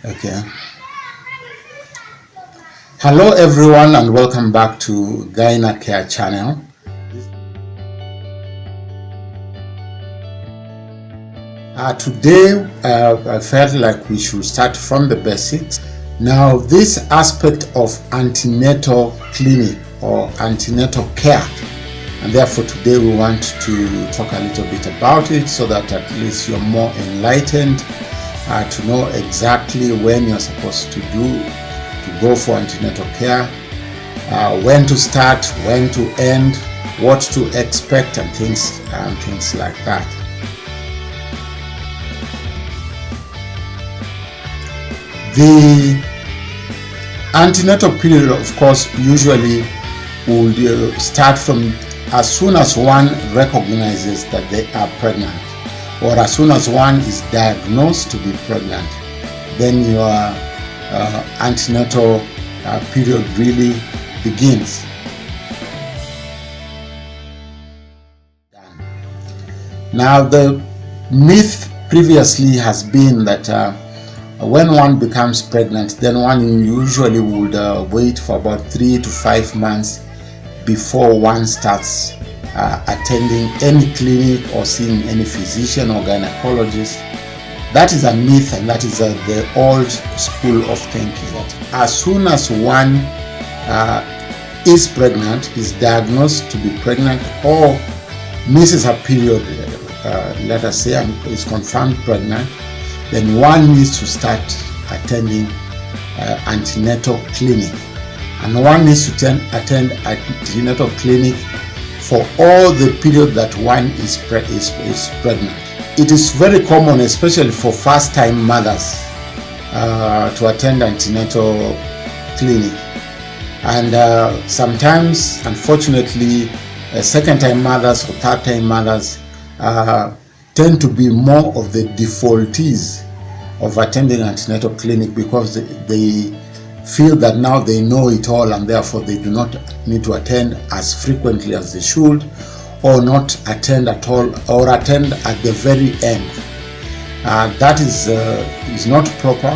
Okay. Hello everyone and welcome back to Gyna Care channel. Today I felt like we should start from the basics. Now this aspect of antenatal clinic or antenatal care, and therefore today we want to talk a little bit about it so that at least you're more enlightened to know exactly when you're supposed to go for antenatal care, when to start, when to end, what to expect, and things like that. The antenatal period, of course, usually will start from as soon as one recognizes that they are pregnant, or as soon as one is diagnosed to be pregnant. Then your antenatal period really begins. Now, the myth previously has been that when one becomes pregnant, then one usually would wait for about 3 to 5 months before one starts attending any clinic or seeing any physician or gynecologist. That is a myth, and that is the old school of thinking that as soon as one is pregnant, is diagnosed to be pregnant, or misses her period, let us say, and is confirmed pregnant, then one needs to start attending antenatal clinic, and one needs to attend antenatal clinic for all the period that one is pregnant. It is very common, especially for first-time mothers, to attend antenatal clinic, and sometimes, unfortunately, second-time mothers or third-time mothers tend to be more of the defaultees of attending antenatal clinic because they feel that now they know it all, and therefore they do not need to attend as frequently as they should, or not attend at all, or attend at the very end. That is not proper.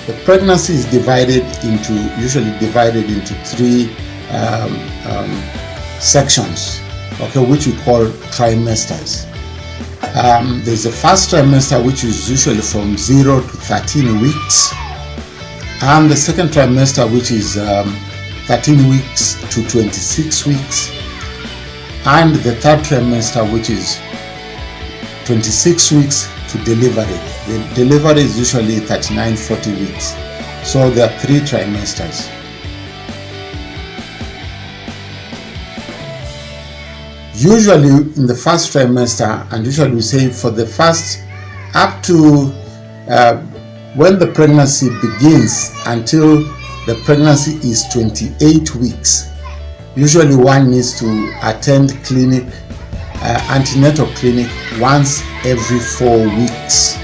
The pregnancy is usually divided into 3 sections, okay, which we call trimesters. There's the first trimester, which is usually from 0 to 13 weeks, and the second trimester, which is 13 weeks to 26 weeks, and the third trimester, which is 26 weeks to delivery. The delivery is usually 39-40 weeks. So there are 3 trimesters. Usually in the first trimester, and usually we say for the first up to when the pregnancy begins until the pregnancy is 28 weeks, usually one needs to attend clinic, antenatal clinic, once every 4 weeks.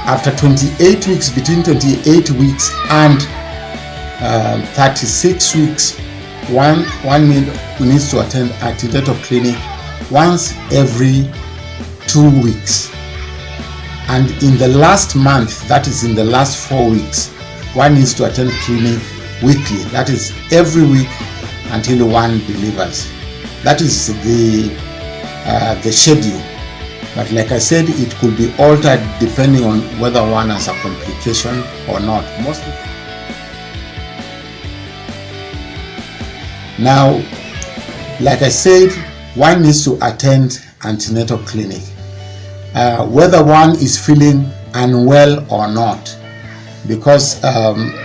After 28 weeks, between 28 weeks and 36 weeks, one needs to attend antenatal clinic once every 2 weeks. And in the last month, that is in the last 4 weeks, one needs to attend clinic weekly. That is every week until one delivers. That is the schedule. But like I said, it could be altered depending on whether one has a complication or not. Mostly. Now, like I said, one needs to attend antenatal clinic, whether one is feeling unwell or not, because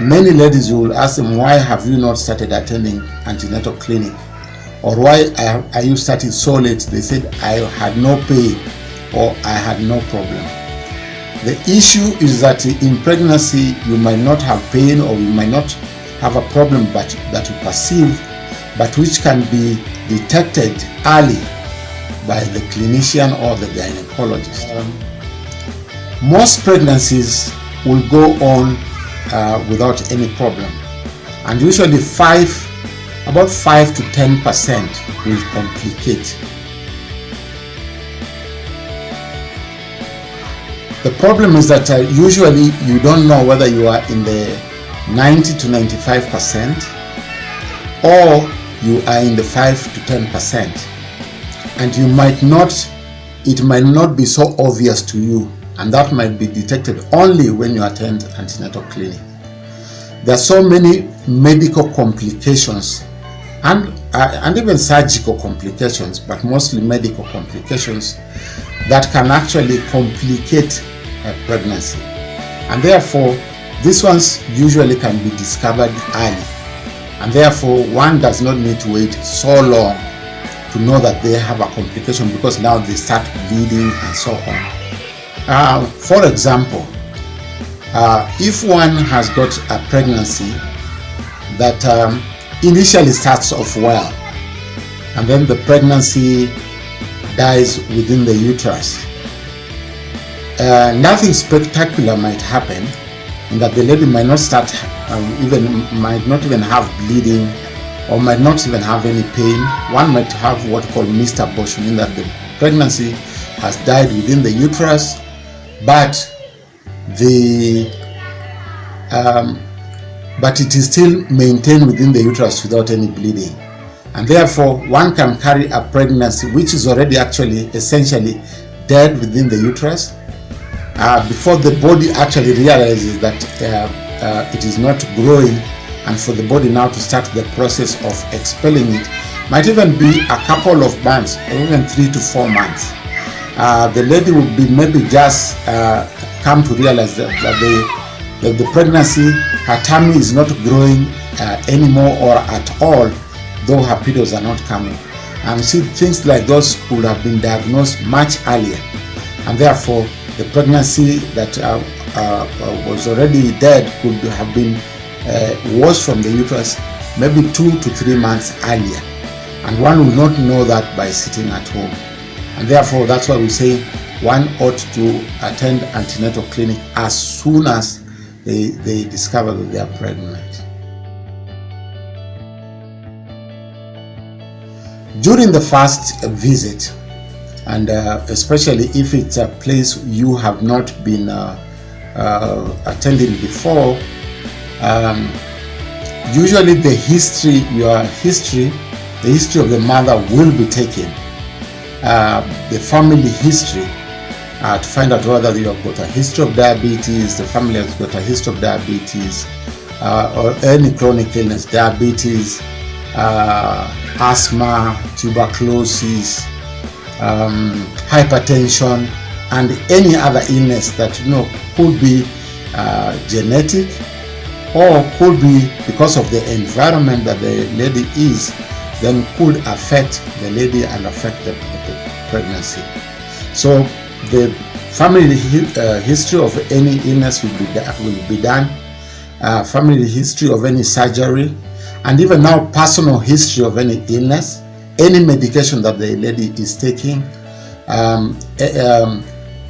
many ladies will ask them, why have you not started attending antenatal clinic, or why are you starting so late? They said, I had no pain or I had no problem. The issue is that in pregnancy you might not have pain, or you might not have a problem that you perceive, but which can be detected early by the clinician or the gynecologist. Most pregnancies will go on without any problem, and usually about 5 to 10% will complicate. The problem is that usually you don't know whether you are in the 90 to 95% or you are in the 5 to 10%, and it might not be so obvious to you, and that might be detected only when you attend antenatal clinic. There are so many medical complications and even surgical complications, but mostly medical complications that can actually complicate a pregnancy, and therefore these ones usually can be discovered early, and therefore one does not need to wait so long to know that they have a complication, because now they start bleeding and so on. For example, if one has got a pregnancy that initially starts off well, and then the pregnancy dies within the uterus, nothing spectacular might happen, in that the lady might not might not even have bleeding, or might not even have any pain. One might have what called missed abortion, in that the pregnancy has died within the uterus, but it is still maintained within the uterus without any bleeding, and therefore one can carry a pregnancy which is already actually essentially dead within the uterus before the body actually realizes that it is not growing, and for the body now to start the process of expelling it might even be a couple of months, or even 3 to 4 months. The lady would be maybe just come to realize that the pregnancy, her tummy is not growing anymore or at all, though her periods are not coming. And see, things like those could have been diagnosed much earlier, and therefore the pregnancy that was already dead could have been washed from the uterus maybe 2 to 3 months earlier, and one will not know that by sitting at home. And therefore that's why we say one ought to attend antenatal clinic as soon as they discover that they are pregnant. During the first visit, and especially if it's a place you have not been attending before, usually the history of the mother will be taken, the family history, to find out whether you have got a history of diabetes, the family has got a history of diabetes, or any chronic illness, diabetes, asthma, tuberculosis, hypertension, and any other illness that could be genetic, or could be because of the environment that the lady is, then could affect the lady and affect the pregnancy. So the family history of any illness will be done, family history of any surgery, and even now personal history of any illness, any medication that the lady is taking,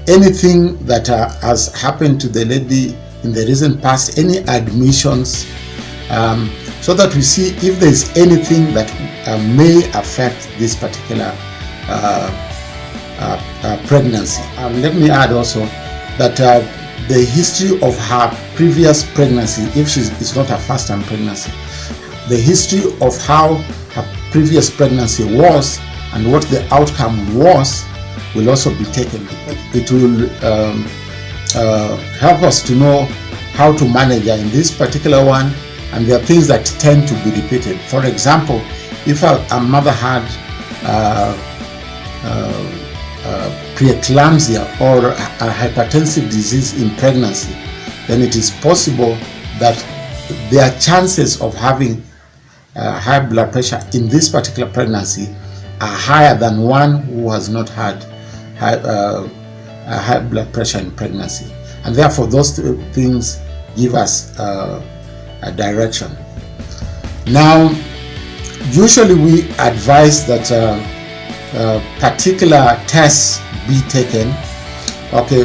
anything that has happened to the lady in the recent past, any admissions, so that we see if there is anything that may affect this particular pregnancy. Let me add also that the history of her previous pregnancy, if it's not her first time pregnancy, the history of how her previous pregnancy was and what the outcome was will also be taken. It will help us to know how to manage her in this particular one, and there are things that tend to be repeated. For example, if a mother had preeclampsia or a hypertensive disease in pregnancy, then it is possible that their chances of having high blood pressure in this particular pregnancy are higher than one who has not had high blood pressure in pregnancy, and therefore those things give us a direction. Now, usually we advise that particular tests be taken. Okay,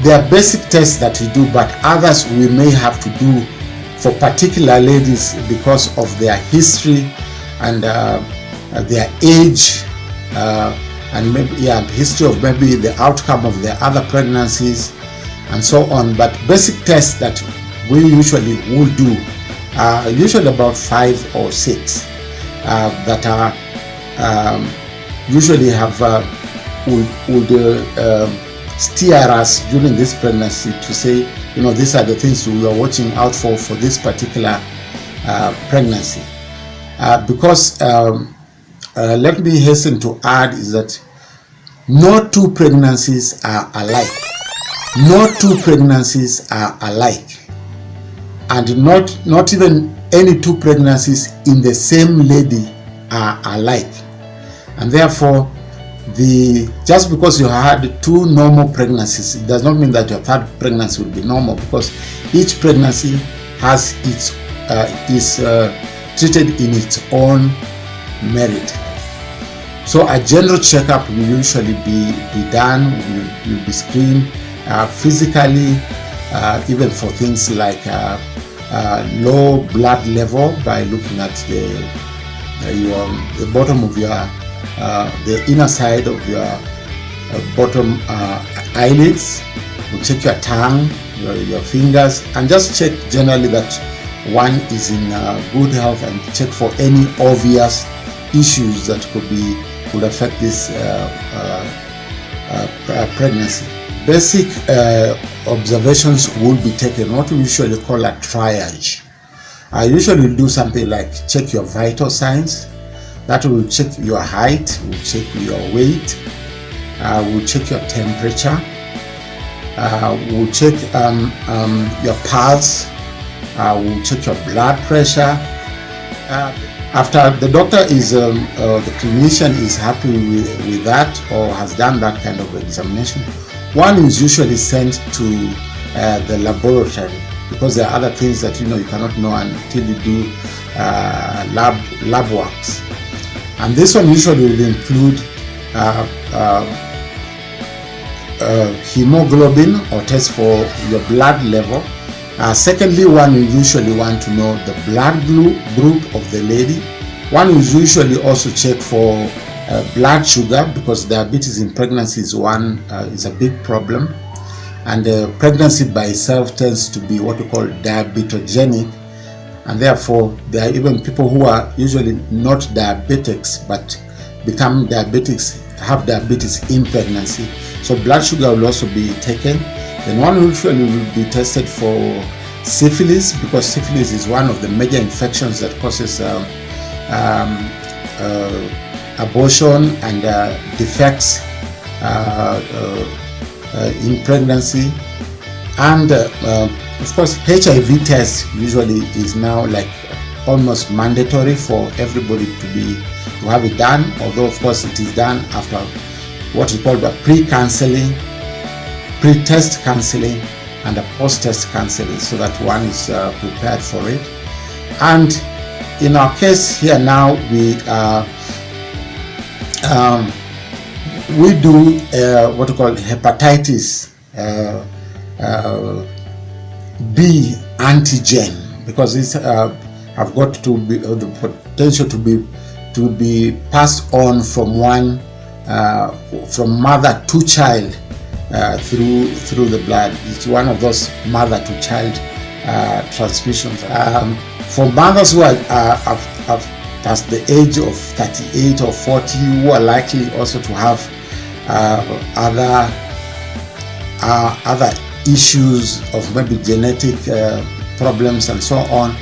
there are basic tests that we do, but others we may have to do for particular ladies because of their history and their age, and maybe history of maybe the outcome of the other pregnancies and so on. But basic tests that we usually will do are usually about 5 or 6 that are usually have would steer us during this pregnancy to say, these are the things we are watching out for this particular pregnancy. Because let me hasten to add is that no two pregnancies are alike. No two pregnancies are alike, and not even any two pregnancies in the same lady are alike. And therefore, just because you had 2 normal pregnancies, it does not mean that your 3rd pregnancy will be normal, because each pregnancy has is treated in its own merit. So a general checkup will usually be done. Will be screened physically, even for things like low blood level, by looking at the bottom of your the inner side of your bottom eyelids. We'll check your tongue, your fingers, and just check generally that one is in good health, and check for any obvious issues that could affect this pregnancy. Basic observations will be taken, what we usually call a triage. I usually do something like check your vital signs. That will check your height, will check your weight, will check your temperature, will check your pulse, will check your blood pressure. After the doctor the clinician is happy with that, or has done that kind of examination, one is usually sent to the laboratory, because there are other things that you cannot know until you do lab works. And this one usually will include hemoglobin, or test for your blood level. Secondly, one will usually want to know the blood group of the lady. One will usually also check for blood sugar, because diabetes in pregnancy is a big problem, and pregnancy by itself tends to be what we call diabetogenic, and therefore there are even people who are usually not diabetics but become diabetics, have diabetes in pregnancy. So blood sugar will also be taken. Then one usually will be tested for syphilis, because syphilis is one of the major infections that causes abortion and defects in pregnancy. And of course, HIV test usually is now like almost mandatory for everybody to have it done, although of course it is done after what is called a pre-counseling, pre-test counseling, and a post-test counseling, so that one is prepared for it. And in our case here now, we do what we call hepatitis B antigen, because it's have got to be the potential to be passed on from mother to child through the blood. It's one of those mother to child transmissions. For mothers who have past the age of 38 or 40, who are likely also to have other issues of maybe genetic problems and so on,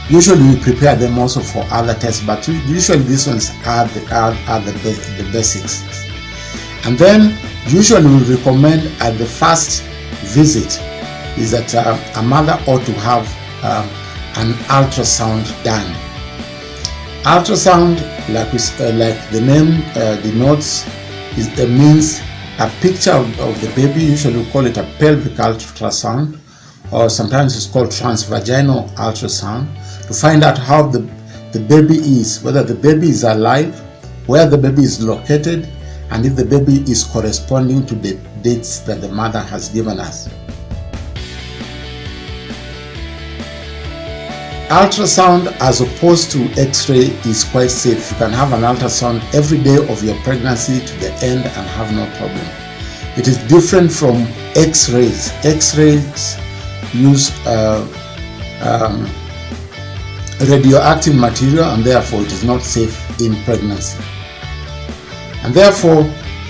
usually we prepare them also for other tests, but usually these ones are the basics. And then usually we recommend at the first visit is that a mother ought to have an ultrasound done. Ultrasound, like the name denotes, means a picture of the baby. Usually we call it a pelvic ultrasound, or sometimes it's called transvaginal ultrasound, to find out how the baby is, whether the baby is alive, where the baby is located, and if the baby is corresponding to the dates that the mother has given us. ultrasound as opposed to x-ray is quite safe. You can have an ultrasound every day of your pregnancy to the end and have no problem. It is different from x-rays. X-rays use radioactive material, and therefore it is not safe in pregnancy. And therefore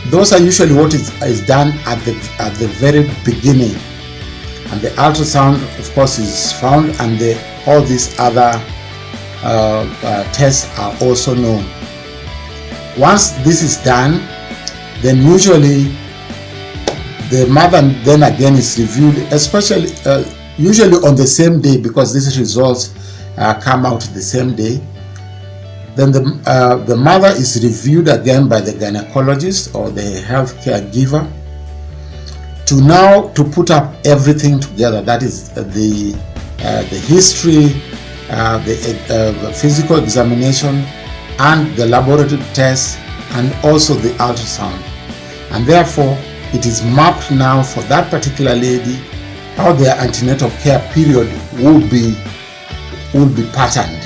those are usually what is done at the very beginning, and the ultrasound of course is found, and all these other tests are also known. Once this is done, then usually the mother then again is reviewed, especially usually on the same day, because these results come out the same day. Then the mother is reviewed again by the gynecologist or the healthcare giver to put up everything together. That is the history, the physical examination, and the laboratory tests, and also the ultrasound. And therefore it is mapped now for that particular lady how their antenatal care period will be patterned.